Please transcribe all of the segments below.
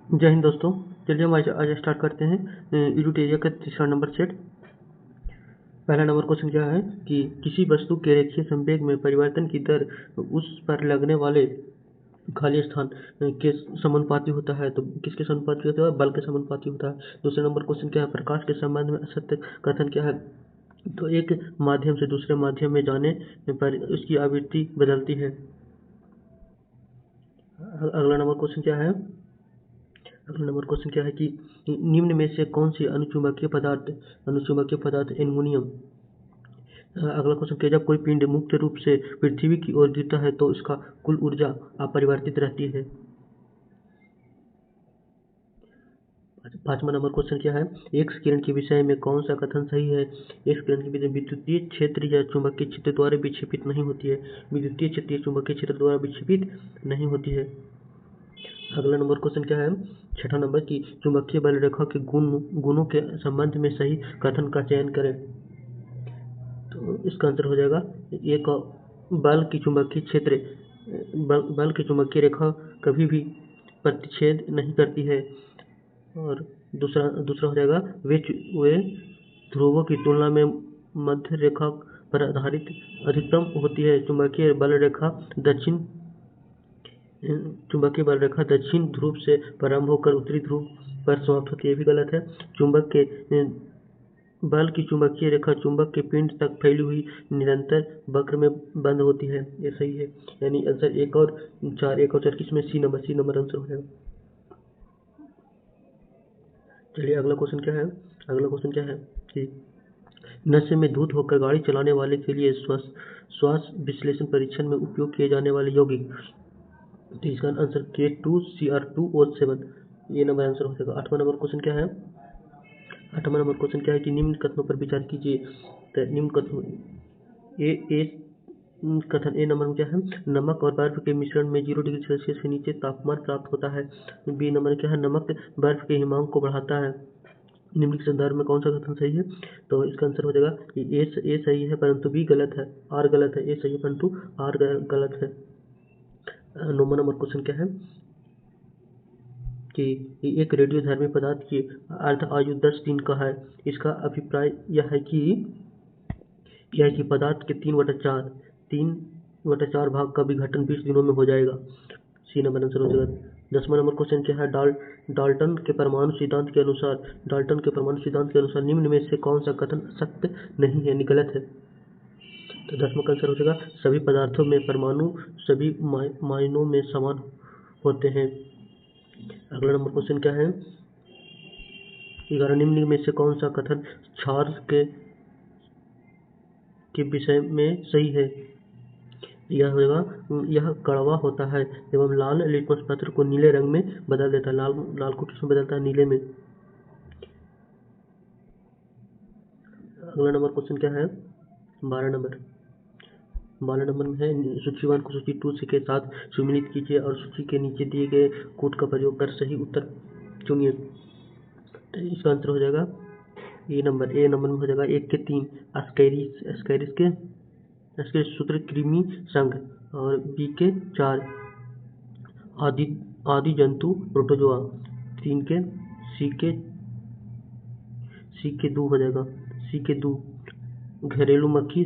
जय हिंद दोस्तों। चलिए हम आज स्टार्ट करते हैं यूटेरिया का तीसरा नंबर सेट। पहला नंबर क्वेश्चन क्या है कि किसी वस्तु के रेखीय संवेग में परिवर्तन की दर उस पर लगने वाले खाली स्थान के समानुपाती होता है। तो किसके समानुपाती होता है? बल के समानुपाती होता है। दूसरा नंबर क्वेश्चन क्या है? प्रकाश के संबंध में असत्य कथन क्या है? तो एक माध्यम से दूसरे माध्यम में जाने पर उसकी आवृत्ति बदलती है। अगला नंबर क्वेश्चन क्या है? अगला नंबर क्वेश्चन क्या है कि निम्न में से कौन सी अनुचुंबकीय पदार्थ एल्युमिनियम। अगला क्वेश्चन क्या, जब कोई पिंड मुक्त रूप से पृथ्वी की ओर गिरता है तो इसका कुल ऊर्जा अपरिवर्तित रहती है। पांचवा नंबर क्वेश्चन क्या है? एक्स किरण के विषय में कौन सा कथन सही है? एक्स किरण के विषय विद्युतीय क्षेत्र या चुंबकीय क्षेत्र द्वारा विक्षेपित नहीं होती है। विद्युतीय क्षेत्र या चुंबकीय क्षेत्र द्वारा विक्षेपित नहीं होती है। अगला नंबर क्वेश्चन क्या है? छठा नंबर की चुंबकीय बल रेखा के गुणों के संबंध में सही कथन का चयन करें। तो इसका आंसर हो जाएगा एक, बल की चुंबकीय रेखा कभी भी प्रतिच्छेद नहीं करती है। और दूसरा हो जाएगा वे ध्रुवों की तुलना में मध्य रेखा पर आधारित अधिकतम होती है। चुंबकीय बल रेखा दक्षिण ध्रुव से प्रारंभ होकर उत्तरी ध्रुव पर समाप्त होती है। ये भी गलत है। बल की चुंबकीय रेखा चुंबक के पिंड तक फैली हुई निरंतर वक्र में बंद होती है। ये सही है। यानी आंसर 1 और 4 किसमें? सी नंबर आंसर हो जाएगा। चलिए अगला क्वेश्चन क्या है कि नशे में धुत होकर गाड़ी चलाने वाले के लिए श्वास विश्लेषण परीक्षण में उपयोग किए जाने वाले यौगिक। तो इसका आंसर K2CR2O7 ये नंबर आंसर हो जाएगा। आठवां नंबर क्वेश्चन क्या है कि निम्न कथनों पर विचार कीजिए। तो निम्न कथनों कथन ए नंबर में क्या है? नमक और बर्फ के मिश्रण में 0 डिग्री सेल्सियस से नीचे तापमान प्राप्त होता है। बी नंबर क्या है? नमक बर्फ के हिमांक को बढ़ाता है। निम्न के संदर्भ में कौन सा कथन सही है? तो इसका आंसर हो जाएगा कि ए सही है परंतु बी गलत है, आर गलत है। ए सही है परंतु आर गलत है। 9वां नंबर क्वेश्चन क्या है कि एक रेडियोधर्मी पदार्थ की अर्ध आयु 10 दिन का है। इसका अभिप्राय यह है कि पदार्थ के 3/4 भाग का विघटन 20 दिनों में हो जाएगा। सी नंबर आंसर हो जाएगा। 10वां नंबर क्वेश्चन क्या है? डाल्टन के परमाणु सिद्धांत के अनुसार निम्न में से कौन सा कथन सत्य नहीं है, गलत है? तो 10वां का आंसर हो जाएगा सभी पदार्थों में परमाणु सभी मायनों में समान होते हैं। अगला नंबर क्वेश्चन क्या है? 11 निम्न में से कौन सा कथन क्षार के विषय में सही है? यह होगा यह कड़वा होता है एवं लाल लिटमस पत्र को नीले रंग में बदल देता है। लाल को किसमें बदलता है? नीले में। अगला नंबर क्वेश्चन क्या है? 12 नंबर में है सूची 1 को सूची 2 के साथ सम्मिलित कीजिए और सूची के नीचे दिए गए कोड का प्रयोग कर सही उत्तर चुनिए। तो इसका आंसर हो जाएगा ए नंबर में हो जाएगा 1 के 3 एस्कैरिस के सूत्र कृमि संघ और बी के 4 आदि जंतु प्रोटोजोआ। 3 के सी के 2 हो जाएगा। सी के 2 घरेलू मक्खी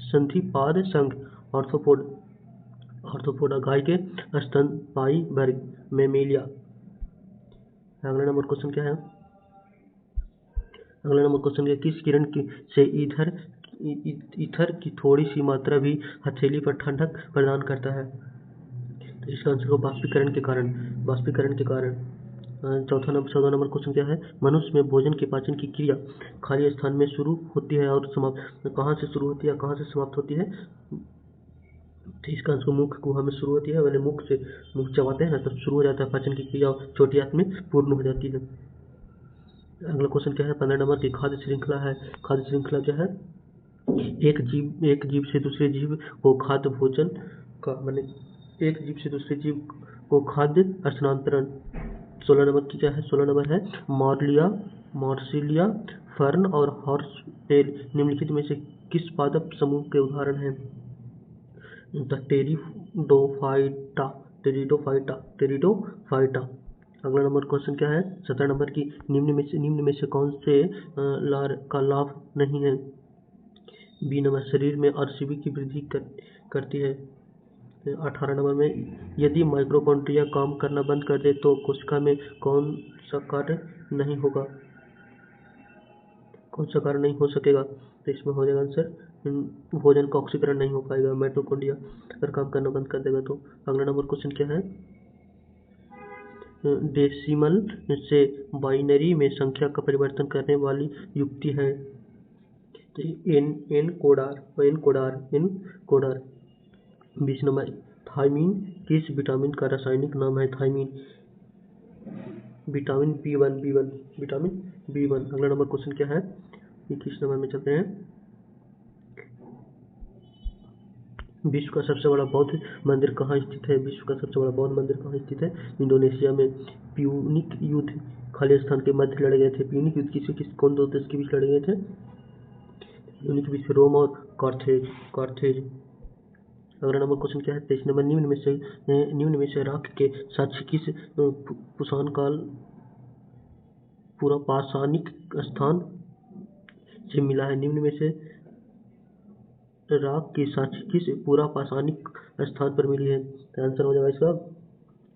संधिपाद संघ ऑर्थोपोडा गाय के स्तनपायी वर्ग मेमेलिया। अगला नंबर क्वेश्चन क्या है? अगला नंबर क्वेश्चन है किस किरण से ईथर की थोड़ी सी मात्रा भी हथेली पर ठंडक प्रदान करता है? तो इसका आंसर हो बाष्पीकरण के कारण। 14 नंबर क्वेश्चन क्या है? मनुष्य में भोजन के पाचन की क्रिया खाली स्थान में शुरू होती है और समाप्त कहाँ से शुरू होती है, कहाँ से समाप्त होती है? तो इसका आंसर मुख गुहा में शुरू होती है। मैंने मुख चबाते हैं ना तब शुरू हो जाता है पाचन की क्रिया, छोटी आंत में पूर्ण हो जाती है। अगला क्वेश्चन क्या है? 15 नंबर की खाद्य श्रृंखला है। खाद्य श्रृंखला क्या है? एक जीव से दूसरे जीव को खाद्य भोजन का माने एक जीव से दूसरे जीव को खाद्य स्थानांतरण। 16 नंबर की क्या है? 16 नंबर है मॉर्सिलिया, फर्न और हॉर्सटेल निम्नलिखित में से किस पादप समूह के उदाहरण हैं? टेरिडोफाइटा। अगला नंबर क्वेश्चन क्या है 17 नंबर की, निम्न में से कौन से लार का लाभ नहीं है? बी नंबर, शरीर में आरसीबी की वृद्धि करती है। 18 नंबर में, यदि माइटोकॉन्ड्रिया काम करना बंद कर दे तो कोशिका में कौन सा कार्य नहीं होगा? कौन सा कार्य नहीं हो सकेगा? तो इसमें हो जाएगा आंसर, भोजन का ऑक्सीकरण नहीं हो पाएगा माइटोकॉन्ड्रिया अगर काम करना बंद कर देगा तो। अगला नंबर क्वेश्चन क्या है? डेसिमल से बाइनरी में संख्या का परिवर्तन करने वाली युक्ति है। एन कोडार। 20 नंबर, थायमीन किस विटामिन का रासायनिक नाम है? थायमीन विटामिन बी वन। अगला नंबर क्वेश्चन क्या है? 21 नंबर में चलते हैं। विश्व का सबसे बड़ा बौद्ध मंदिर कहाँ स्थित है? विश्व का सबसे बड़ा बौद्ध मंदिर कहाँ स्थित है? इंडोनेशिया में। प्यूनिक युद्ध खालिस्तान के मध्य लड़े गए थे। प्यूनिक युद्ध कौन दो देश के बीच लड़े गए थे? प्यूनिक के बीच रोम और कार्थेज। अगला नंबर क्वेश्चन क्या है? 23 नंबर, निम्न में से राख के साक्ष्य किस पुराण काल पूरा पाषाणिक स्थान से मिला है? निम्न में से राख की साक्ष्य किस पूरा पाषाणिक स्थान पर मिली है? तो आंसर हो जाएगा इसका,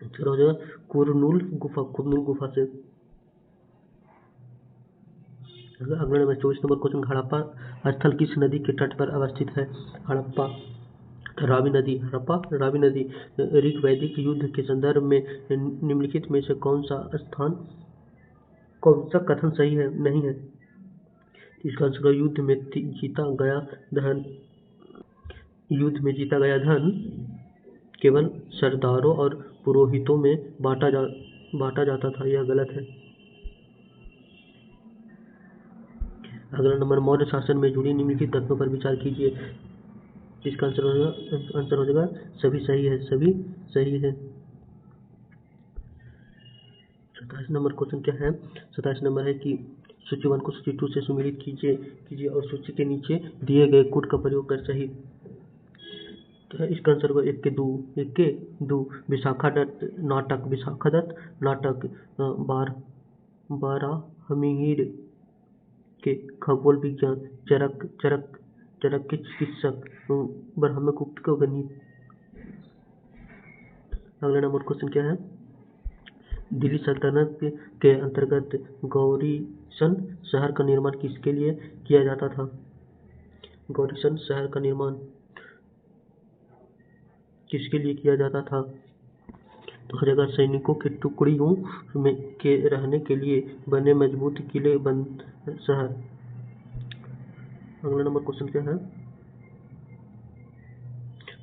आंसर हो जाएगा कुरनूल गुफा से। अगला नंबर 24 नंबर क्वेश्चन, हड़प्पा स्थल किस नदी के तट पर अवस्थित है? हड़प्पा रावी नदी। ऋग्वैदिक युद्ध के संदर्भ में निम्नलिखित में से कौन सा कथन सही है नहीं है? इसका आंसर, युद्ध में जीता गया धन केवल सरदारों और पुरोहितों में बांटा जाता था। यह गलत है। अगला नंबर, मौर्य शासन में जुड़ी निम्नलिखित तथ्यों पर विचार कीजिए। इसका आंसर हो जाएगा सभी सही है। 27 नंबर क्वेश्चन क्या है? 27 नंबर है कि सूची 1 को सूची 2 से सुमेलित कीजिए और सूची के नीचे दिए गए कोड का प्रयोग कर सही। तो इसका आंसर होगा 1 के 2। विशाखादत्त नाटक बाराहमीर के खगोल विज्ञान चरक के चिकित्सक ब्रह्मगुप्त को गणित। अगला नंबर क्वेश्चन क्या है? दिल्ली सल्तनत के अंतर्गत गौरीशन शहर का निर्माण किसके लिए किया जाता था? गौरीशन शहर का निर्माण किसके लिए किया जाता था? तो हो जाएगा सैनिकों की टुकड़ियों में के रहने के लिए बने मजबूत किले बंद शहर। अगला नंबर क्वेश्चन क्या है?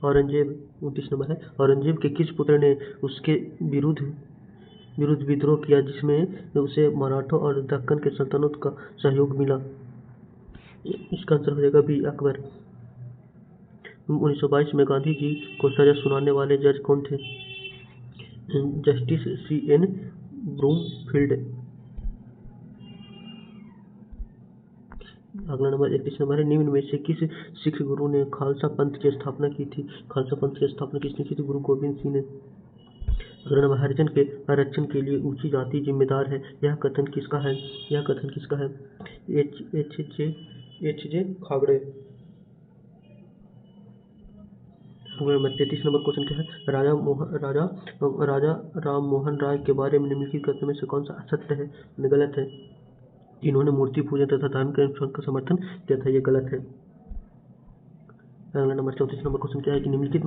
औरंगजेब 29 नंबर है, औरंगजेब के किस पुत्र ने उसके विरुद्ध विद्रोह किया जिसमें उसे मराठों और दक्कन के सल्तनत का सहयोग मिला? इसका आंसर हो जाएगा बी, अकबर। 1922 में गांधी जी को सजा सुनाने वाले जज कौन थे? Justice C.N. ब्रूमफील्ड। अगला नंबर 31 नंबर है, निम्न में से किस सिख गुरु ने खालसा पंथ की स्थापना की थी? खालसा पंथ की स्थापना किसने की थी? गुरु गोबिंद सिंह ने। अगला नंबर, हरिजन के आरक्षण के लिए ऊंची जाति जिम्मेदार है, यह कथन किसका है? H J Khabade. अगला नंबर 33 नंबर क्वेश्चन क्या है? राजा राम मोहन राय के बारे में निम्नलिखित कथनों में से कौन सा असत्य है, गलत है? इन्होंने मूर्ति पूजन तथा धार्मिक अनुष्ठान का समर्थन किया था, ये गलत है। अगला नंबर 34 नंबर क्वेश्चन क्या है कि निम्नलिखित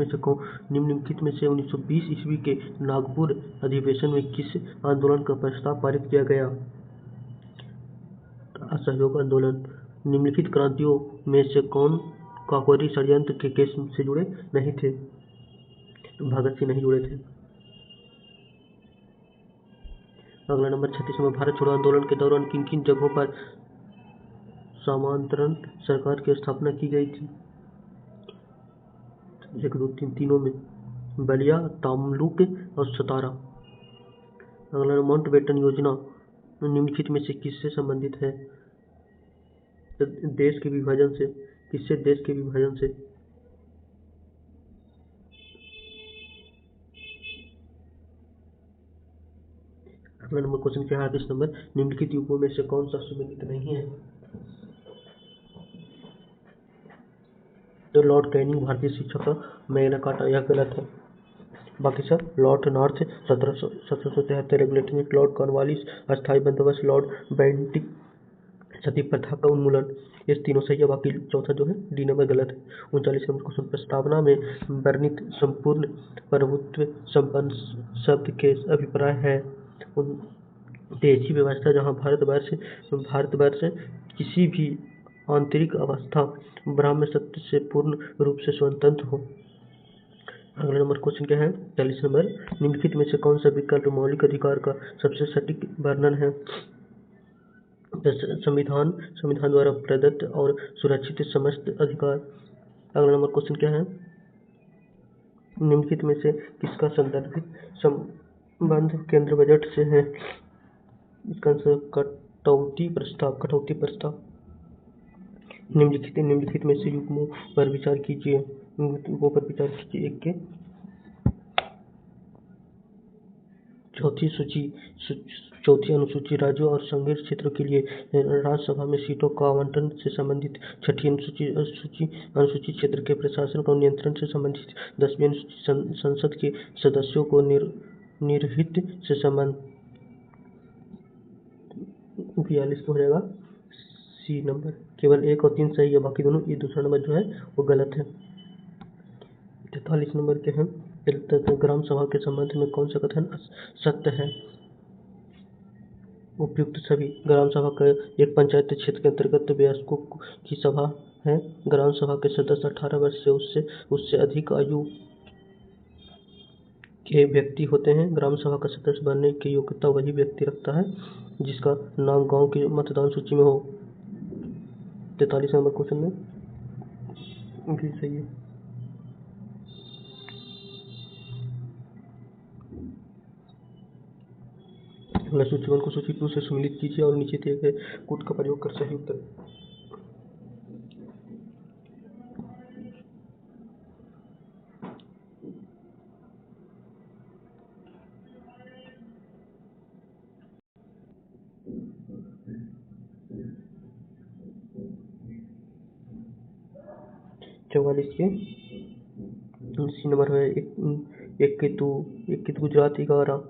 में से 1920 ईस्वी के नागपुर अधिवेशन में किस आंदोलन का प्रस्ताव पारित किया गया? असहयोग आंदोलन। निम्नलिखित क्रांतियों में से कौन काकोरी षड्यंत्र के केस से जुड़े नहीं थे? भगत सिंह नहीं जुड़े थे। अगला नंबर 36 नंबर, भारत छोड़ो आंदोलन के दौरान किन किन जगहों पर सामंतरण सरकार की स्थापना की गई थी? 1 2 3 तीनों में, बलिया, तमलुक और सतारा। अगला, माउंटबेटन योजना निम्नलिखित में से किससे संबंधित है? देश के विभाजन से। किससे? देश के विभाजन से। अगला नंबर क्वेश्चन क्या है 38 नंबर, निम्नलिखित युगों में से कौन सा सुमेलित नहीं है? तो लॉर्ड कैनिंग भारतीय शिक्षा का मैग्ना कार्टा, यह गलत है। बाकी सब Lord north 1773 regulating act, Lord Cornwallis अस्थायी बंदोबस्त, लॉर्ड बेंटिक सती प्रथा का उन्मूलन, ये तीनों सही है। बाकी चौथा जो है डी नंबर गलत है। 39 नंबर क्वेश्चन, प्रस्तावना में वर्णित संपूर्ण प्रभुत्व संपन्न शब्द के अभिप्राय है ऐसी व्यवस्था जहाँ भारतवर्ष किसी भी आंतरिक अवस्था ब्राह्म सत्य से पूर्ण रूप से स्वतंत्र हो। अगला नंबर क्वेश्चन क्या है 40 नंबर, निम्नलिखित में से कौन सा विकल्प मौलिक अधिकार का सबसे सटीक वर्णन है? संविधान द्वारा प्रदत्त और सुरक्षित समस्त अधिकार। अगला नंबर क्वेश्चन क्या है, निम्नलिखित में से किसका संदर्भित संबंध केंद्र बजट से है? इसका आंसर कटौती प्रस्ताव। निम्नलिखित में से युग्मों पर विचार कीजिए। एक के चौथी अनुसूची राज्यों और संघीय क्षेत्रों के लिए राज्यसभा में सीटों का आवंटन से संबंधित, छठी अनुसूची क्षेत्र के प्रशासन और नियंत्रण से संबंधित, 10वीं अनुसूची संसद के सदस्यों को निर्हित से संबंध। 42 हो जाएगा सी नंबर, केवल 1 और 3 सही है, बाकी दोनों, ये दूसरा नंबर जो है वो गलत है। 43 नंबर के हैं, ग्राम सभा के संबंध में कौन सा कथन सत्य है? उपयुक्त सभी। ग्राम सभा का एक पंचायत क्षेत्र के अंतर्गत वयस्कों की सभा है। ग्राम सभा के सदस्य 18 वर्ष से उससे अधिक आयु के व्यक्ति होते हैं। ग्राम सभा का सदस्य बनने की योग्यता वही व्यक्ति रखता है जिसका नाम गांव की मतदान सूची में हो। 43 नंबर क्वेश्चन में भी सही है। अगला सूची 1 को सूची 2 से सम्मिलित कीजिए और नीचे दिए गए कूट का प्रयोग कर सही उत्तर। सी नंबर है एक केतु गुजरात 11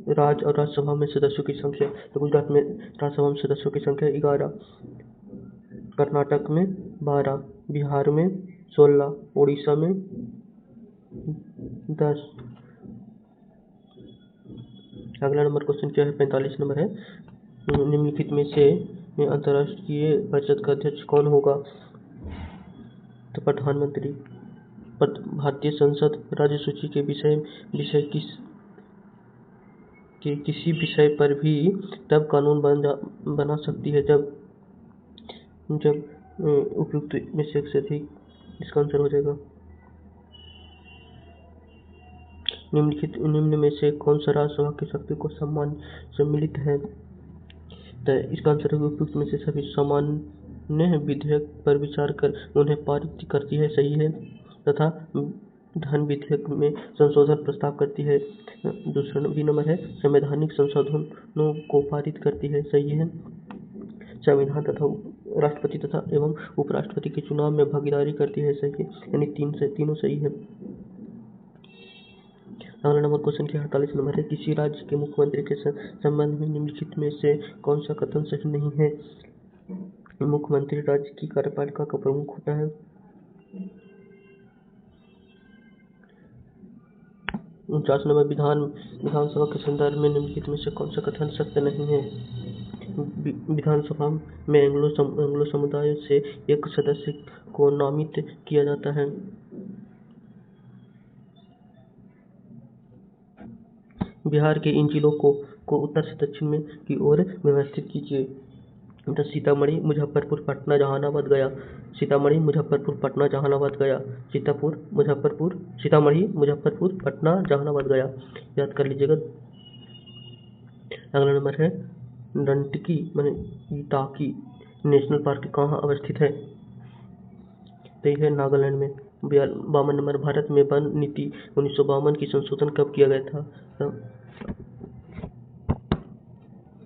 राज्य और राज्यसभा में सदस्यों की संख्या, तो गुजरात में राज्यसभा में सदस्यों की संख्या 11, कर्नाटक में 12, बिहार में 16, उड़ीसा में 10। अगला नंबर क्वेश्चन क्या है 45 नंबर है, निम्नलिखित में से अंतर्राष्ट्रीय परिषद का अध्यक्ष कौन होगा? तो प्रधानमंत्री। भारतीय संसद राज्य सूची के किसी विषय पर भी तब कानून बना सकती है जब उपयुक्त में से एक से अधिक। इसका आंसर हो जाएगा निम्न में से कौन सा राज्यसभा की शक्ति को सम्मिलित है? तो इसका आंसर है उपयुक्त में से सभी सामान्य विधेयक पर विचार कर उन्हें पारित करती है, सही है, तथा धन विधेयक में संशोधन प्रस्ताव करती है। दूसरा बी नंबर है, संवैधानिक संशोधनों को पारित करती है, सही है। संविधान तथा राष्ट्रपति तथा एवं उपराष्ट्रपति के चुनाव में भागीदारी करती है, सही है, यानी तीनों सही है। अगला नंबर क्वेश्चन के 48 नंबर है, किसी राज्य के मुख्यमंत्री के संबंध में निम्नलिखित में से कौन सा कथन सही नहीं है? मुख्यमंत्री राज्य की कार्यपालिका का प्रमुख होता है। 49 नंबर, विधानसभा के संदर्भ में निम्नलिखित में से कौन सा कथन सत्य नहीं है? विधानसभा में एंग्लो समुदाय से एक सदस्य को नामित किया जाता है। बिहार के इन जिलों को उत्तर से दक्षिण में की ओर व्यवस्थित कीजिए। तो सीतामढ़ी, मुजफ्फरपुर, पटना, जहानाबाद, गया। सीतामढ़ी, मुजफ्फरपुर, पटना, जहानाबाद, गया। सीतामढ़ी, मुजफ्फरपुर, पटना, जहानाबाद, गया। याद कर लीजिएगा। अगला नंबर है, डंटकी इटाकी नेशनल पार्क कहाँ अवस्थित है? तो यह है नागालैंड में। 52 नंबर, भारत में वन नीति 1952 की संशोधन कब किया गया था?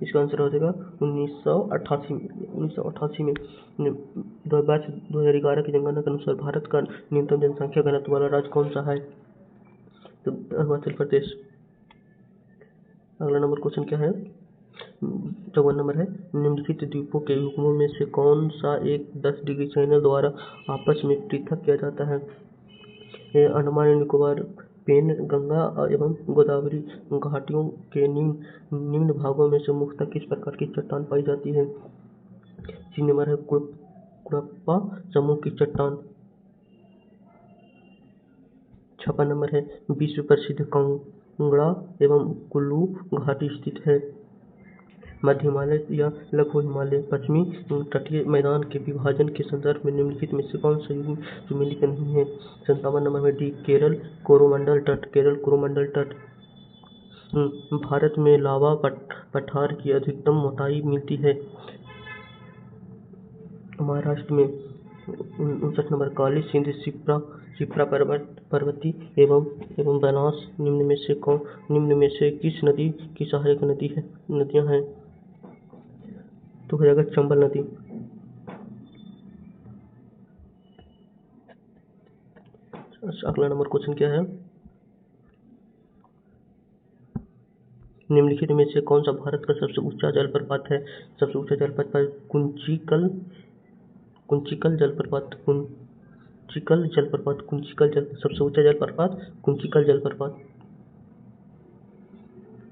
इसका आंसर हो जाएगा 1988 में 2011 की जनगणना के अनुसार भारत का न्यूनतम जनसंख्या घनत्व वाला राज्य कौन सा है? तो अरुणाचल प्रदेश। अगला नंबर क्वेश्चन क्या है? 54 नंबर है, निम्नलिखित द्वीपों के युग्मों में से कौन सा एक 10 डिग्री चैनल द्वारा आपस में पृथक किया जाता है? अंडमान एंड निकोबार, पेन गंगा एवं गोदावरी घाटियों के निम्न भागों में से मुख्यतः किस प्रकार की चट्टान पाई जाती है? 3 नंबर है, कुड़प्पा समूह की चट्टान। 56 नंबर है, विश्व प्रसिद्ध कांगड़ा एवं कुल्लू घाटी स्थित है। मध्य हिमालय या लघु हिमालय पश्चिमी तटीय मैदान के विभाजन के संदर्भ में निम्नलिखित में से कौन सा युग्म मिलित नहीं है? 57 नंबर में डी, केरल कोरोमंडल तट। केरल कोरोमंडल तट। भारत में लावा पठार की अधिकतम मोटाई मिलती है महाराष्ट्र में। 59 नंबर, काली सिंध, शिप्रा पर्वती एवं बनास निम्न में से किस नदी की सहायक नदियां हैं? तो हो जाएगा चंबल नदी। अगला नंबर क्वेश्चन क्या है? निम्नलिखित में से कौन सा भारत का सबसे ऊंचा जलप्रपात है? सबसे ऊंचा जलप्रपात कुंचिकल जलप्रपात। सबसे ऊंचा जलप्रपात कुंचिकल जलप्रपात।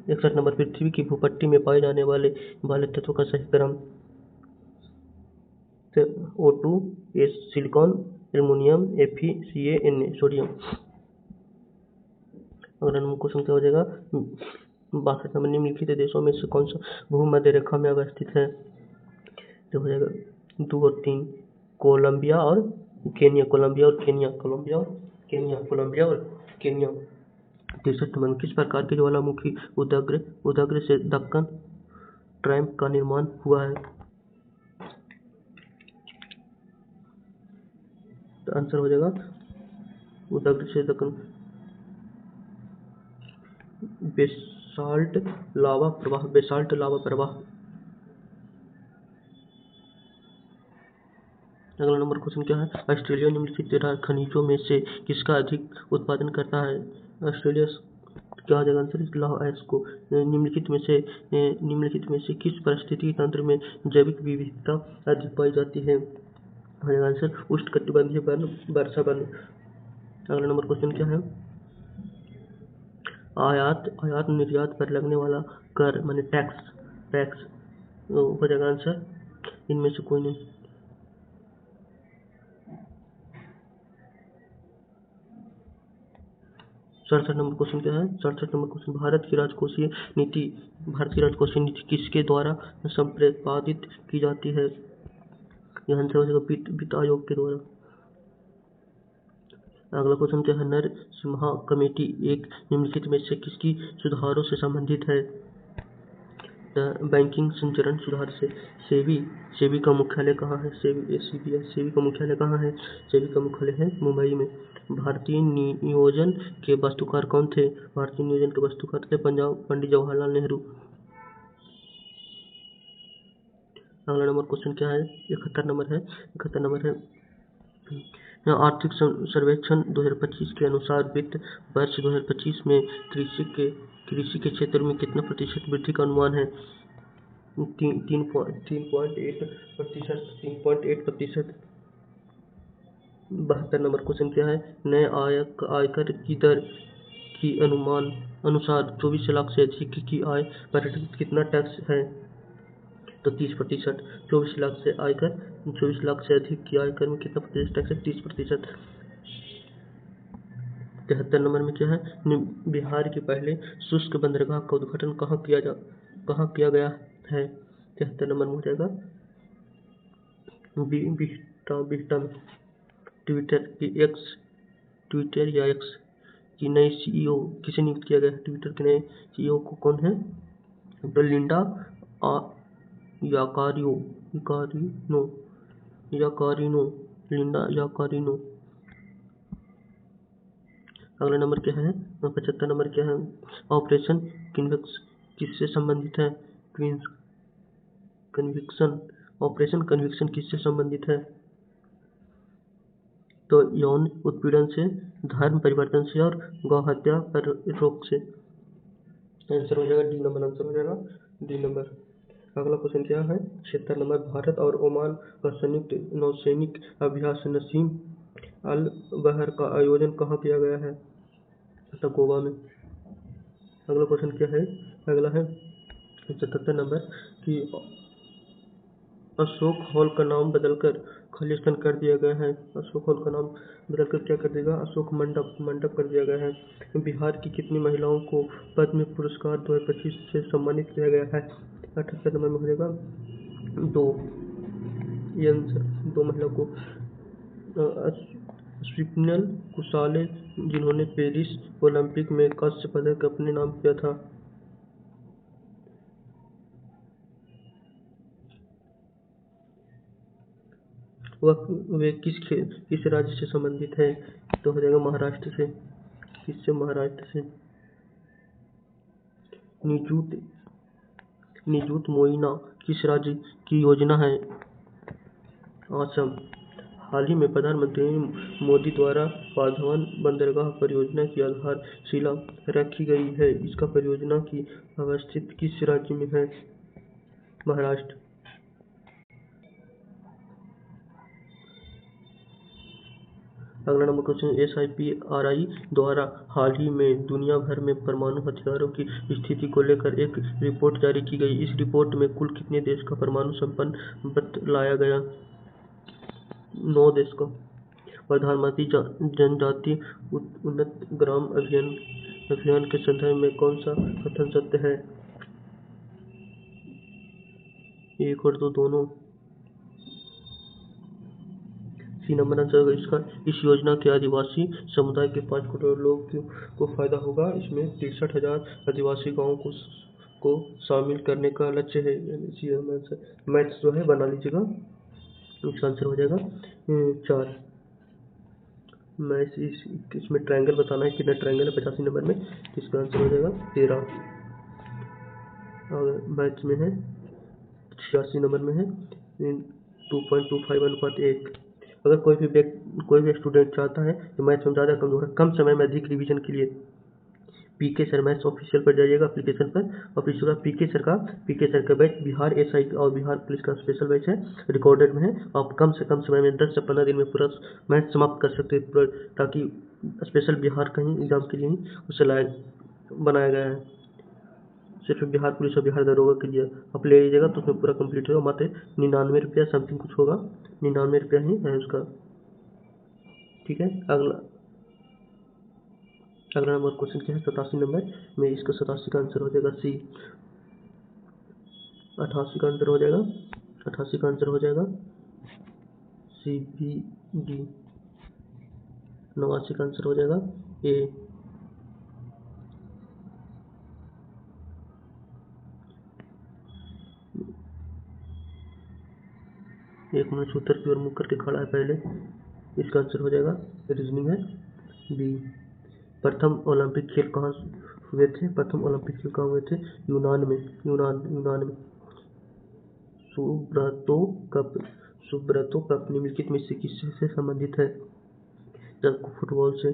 61 नंबर, पृथ्वी की भूपट्टी में पाए जाने वाले तत्वों का सही क्रम? O2, silicon, aluminium, Fe, Na, sodium. अगला नंबर क्वेश्चन क्या हो जाएगा? 62 नंबर, निम्नलिखित देशों में से कौन सा भूमध्य रेखा में अवस्थित है? तो हो जाएगा 2 और 3, कोलंबिया और केनिया। 63 नंबर, किस प्रकार के ज्वालामुखी उदग्र से दक्कन ट्रैप का निर्माण हुआ है? तो आंसर हो जाएगा उदग्र से दक्कन बेसाल्ट लावा प्रवाह। अगला नंबर क्वेश्चन क्या है? ऑस्ट्रेलिया निम्नलिखित खनिजों में से किसका अधिक उत्पादन करता है? ऑस्ट्रेलिया क्या हो जाएगा आंसर? लौह अयस्क। निम्नलिखित में से किस पारिस्थितिकी तंत्र में जैविक विविधता अधिक पाई जाती है? हो जाएगा आंसर उष्णकटिबंधीय वन, वर्षा वन। अगला नंबर क्वेश्चन क्या है? आयात निर्यात पर लगने वाला कर माने टैक्स हो जाएगा आंसर इनमें से कोई नहीं। 67 नंबर क्वेश्चन क्या है? 67 नंबर क्वेश्चन, भारत की राजकोषीय नीति किसके द्वारा संपादित की जाती है? यह आंसर हो जाएगा वित्त आयोग के द्वारा। अगला क्वेश्चन क्या है? नरसिम्हा कमेटी एक निम्नलिखित में से किसकी सुधारों से संबंधित है? बैंकिंग संचरण सुधार से। सेबी का मुख्यालय कहाँ है? सेबी का मुख्यालय कहाँ है? सेबी का मुख्यालय है मुंबई में। भारतीय नियोजन के वास्तुकार कौन थे? भारतीय नियोजन के वास्तुकार थे पंडित जवाहरलाल नेहरू। अगला नंबर क्वेश्चन क्या है? 71 नंबर है, आर्थिक सर्वेक्षण 2025 के अनुसार वित्त वर्ष 2025 में कृषि के क्षेत्र में कितना प्रतिशत वृद्धि का अनुमान है? 3.8%। 72 नंबर क्वेश्चन क्या है? नए आयकर की दर की अनुसार 24 लाख से अधिक की आय पर कितना टैक्स है? तो 30%। 24 लाख से अधिक की आयकर में कितना प्रतिशत टैक्स है? 30%। 73 नंबर में क्या है? बिहार के पहले शुष्क बंदरगाह का उद्घाटन कहाँ किया गया है? 73 नंबर में हो जाएगा बिहटा में। ट्विटर या एक्स की नई CEO किसे नियुक्त किया गया है? ट्विटर के नए CEO को कौन है? तो लिंडा याकारिनो। अगला नंबर क्या है? 75 नंबर क्या है? ऑपरेशन क्विंस किससे संबंधित है? क्वींस कन्विक्शन ऑपरेशन कन्विक्शन किससे संबंधित है? तो यौन उत्पीड़न से, धर्म परिवर्तन से और गौ हत्या पर रोक से। आंसर हो जाएगा डी नंबर, आंसर हो जाएगा डी नंबर। अगला क्वेश्चन क्या है? 76 नंबर। भारत और ओमान का संयुक्त नौसैनिक अभ्यास नसीम अल बहर का आयोजन कहाँ किया गया है? तो गोवा में। अगला क्वेश्चन क्या है? अगला है 77 नंबर कि अशोक हॉल का नाम बदलकर खालिस्तान कर दिया गया है। अशोक हॉल का नाम बदलकर क्या कर देगा? अशोक मंडप कर दिया गया है। बिहार की कितनी महिलाओं को पद्म पुरस्कार 2025 से सम्मानित किया गया है? 78 नंबर में हो जाएगा 2। ये आंसर 2 महिला को। स्वप्निल कुसाले जिन्होंने पेरिस ओलंपिक में कांस्य पदक अपने नाम किया था। वे किस राज्य से संबंधित है? तो हो जाएगा महाराष्ट्र से। किससे? महाराष्ट्र से। निजुत मोइना किस राज्य की योजना है? असम। हाल ही में प्रधानमंत्री मोदी द्वारा पाधवन बंदरगाह परियोजना की आधारशिला रखी गई है। इसका परियोजना की अवस्थित किस राज्य में है? महाराष्ट्र। अगला नंबर क्वेश्चन, SIPRI द्वारा हाल ही में दुनिया भर में परमाणु हथियारों की स्थिति को लेकर एक रिपोर्ट जारी की गई। इस रिपोर्ट में कुल कितने देश का परमाणु संपन्न बतलाया गया? 9 देश का। प्रधानमंत्री जनजातीय उन्नत ग्राम अभियान के संदर्भ में कौन सा कथन सत्य है? 1 और 2 दोनों। सी नंबर आंसर होगा इसका। इस योजना के आदिवासी समुदाय के 5 करोड़ लोगों को फायदा होगा। इसमें 63,000 आदिवासी गाँवों को शामिल करने का लक्ष्य है। C answer. मैथ्स जो है बना लीजिएगा। इसका आंसर हो जाएगा 4। मैं इसमें ट्रायंगल बताना है, कितना ट्रायंगल है 85 नंबर में। इसका आंसर हो जाएगा 13। और मैथ्स में है 86 नंबर में है 2.25 अनुपात 1। अगर कोई भी स्टूडेंट चाहता है कि मैथ्स में ज़्यादा कमजोर है, कम समय में अधिक रिवीजन के लिए पीके सर मैथ्स ऑफिशियल पर जाइएगा एप्लीकेशन पर, और फिर उसके बाद पीके सर का बैच बिहार SI और बिहार पुलिस का स्पेशल बैच है, रिकॉर्डेड में है। आप कम से कम समय में 10 से 15 दिन में पूरा मैथ्स समाप्त कर सकते हैं, ताकि स्पेशल बिहार का ही एग्जाम के लिए ही उसे बनाया गया है। सिर्फ बिहार पुलिस और बिहार दरोगा के लिए आप ले लीजिएगा तो उसमें पूरा कंप्लीट होगा। मात्र 99 रुपया समथिंग कुछ होगा, 99 रुपया ही है उसका। ठीक है। अगला नंबर क्वेश्चन क्या है? 87 नंबर में। इसका 87 का आंसर हो जाएगा सी। 88 का आंसर हो जाएगा 88 का आंसर हो जाएगा CBD। 89 का आंसर हो जाएगा ए। 1 मिनट उत्तर की ओर मुख करके खड़ा है पहले। इसका आंसर हो जाएगा, रीजनिंग है, बी। प्रथम ओलंपिक खेल कहाँ हुए थे? प्रथम ओलंपिक खेल कहाँ हुए थे? यूनान में। सुब्रतो कप निम्नलिखित में से किससे संबंधित है? फुटबॉल से।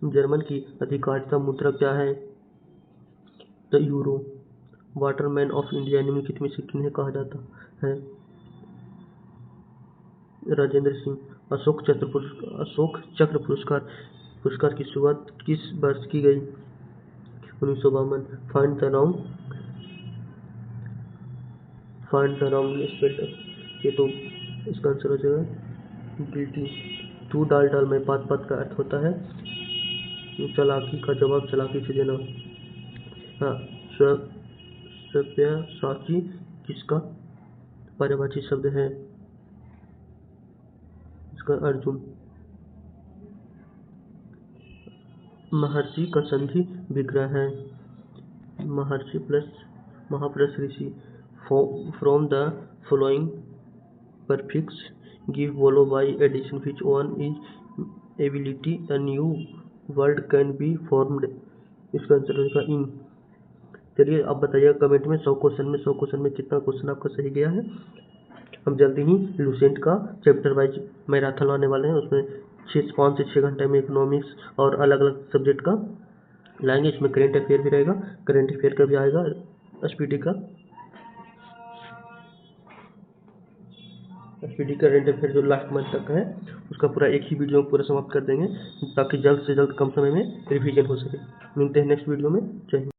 जर्मन की आधिकारिक मुद्रा क्या है? The euro. Waterman of India निम्नलिखित में से किन्हें कहा जाता है? राजेंद्र सिंह। अशोक चक्र पुरस्कार की शुरुआत किस वर्ष की गई? 1952। Find the wrong spelled. ये तो इसका आंसर हो जाएगा गिल्टी। तू डाल में पात का अर्थ होता है चालाकी का जवाब चालाकी से देना। हाँ। सब्यसाची किसका पर्यायवाची शब्द है? इसका अर्जुन। महर्षि का संधि विग्रह है महर्षि प्लस महाप्लस ऋषि। From the following prefix give followed by addition which one is ability a new word can be formed। इसका आंसर होगा इन। चलिए आप बताइएगा कमेंट में 100 क्वेश्चन में कितना क्वेश्चन आपका सही गया है। हम जल्दी ही लुसेंट का चैप्टर वाइज मैराथन लाने वाले हैं, उसमें 5 से 6 घंटे में इकोनॉमिक्स और अलग अलग सब्जेक्ट का लाएंगे। इसमें करेंट अफेयर भी रहेगा, करेंट अफेयर का भी आएगा, एसपीटी का करेंट अफेयर जो लास्ट मंथ तक है उसका पूरा एक ही वीडियो में पूरा समाप्त कर देंगे, ताकि जल्द से जल्द कम समय में रिवीजन हो सके। मिलते हैं नेक्स्ट वीडियो में। जय हिंद।